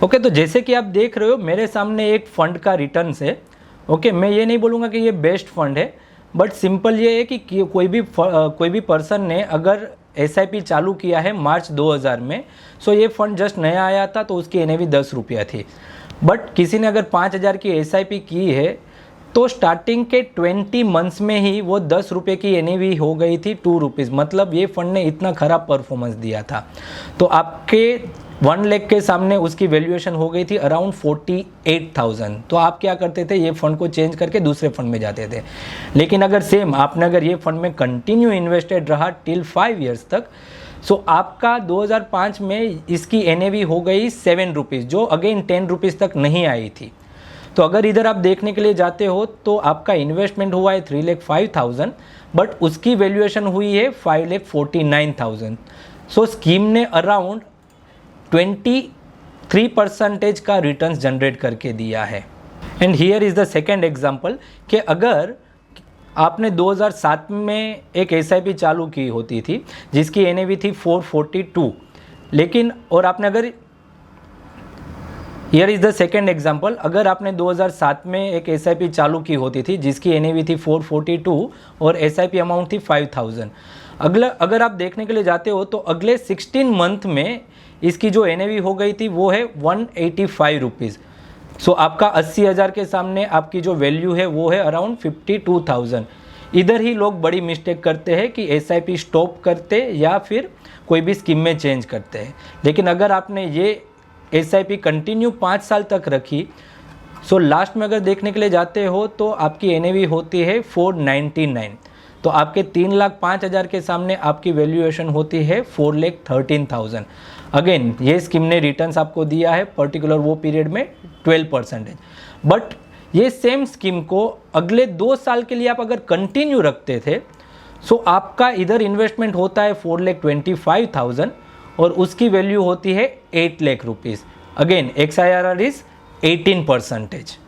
Okay, तो जैसे कि आप देख रहे हो मेरे सामने एक फ़ंड का रिटर्न्स है। ओके, मैं ये नहीं बोलूँगा कि ये बेस्ट फंड है, बट सिंपल ये है कि कोई भी पर्सन ने अगर SIP चालू किया है मार्च 2000 में, सो ये फ़ंड जस्ट नया आया था तो उसकी NAV 10 रुपया थी। बट किसी ने अगर 5000 की SIP की है तो स्टार्टिंग के 20 मंथ्स में ही वो 10 रुपये की NAV हो गई थी 2 रुपीज़। मतलब ये फ़ंड ने इतना ख़राब परफॉर्मेंस दिया था। तो आपके 1 लाख के सामने उसकी वैल्यूएशन हो गई थी अराउंड 48,000। तो आप क्या करते थे, ये फ़ंड को चेंज करके दूसरे फंड में जाते थे। लेकिन अगर सेम आपने अगर ये फ़ंड में कंटिन्यू इन्वेस्टेड रहा टिल 5 ईयर्स तक, सो आपका 2005 में इसकी NAV हो गई 7 रुपीज़, जो अगेन 10 रुपीज़ तक नहीं आई थी। तो अगर इधर आप देखने के लिए जाते हो तो आपका इन्वेस्टमेंट हुआ है 3,05,000, बट उसकी वैल्यूएशन हुई है 5,49,000। सो स्कीम ने अराउंड 23% का रिटर्न्स जनरेट करके दिया है। And here is the second example कि अगर आपने 2007 में एक SIP चालू की होती थी जिसकी NAV थी 442, लेकिन और आपने अगर here is the second example, अगर आपने 2007 में एक SIP चालू की होती थी जिसकी NAV थी 442 और SIP अमाउंट थी 5,000, अगर आप देखने के लिए जाते हो तो अगले 16 मंथ में इसकी जो NAV हो गई थी वो है 185 रुपीज़। सो आपका 80,000 के सामने आपकी जो वैल्यू है वो है अराउंड 52,000। इधर ही लोग बड़ी मिस्टेक करते हैं कि SIP स्टॉप करते या फिर कोई भी स्कीम में चेंज करते हैं। लेकिन अगर आपने ये SIP कंटिन्यू 5 साल तक रखी, सो लास्ट में अगर देखने के लिए जाते हो तो आपकी NAV होती है 499। तो आपके 3,05,000 के सामने आपकी वैल्यूएशन होती है 4,13,000। अगेन ये स्कीम ने रिटर्न्स आपको दिया है पर्टिकुलर वो पीरियड में 12%। बट ये सेम स्कीम को अगले 2 साल के लिए आप अगर कंटिन्यू रखते थे, सो आपका इधर इन्वेस्टमेंट होता है 4,25,000 और उसकी वैल्यू होती है 8 lakh rupees. Again XIRR is 18%।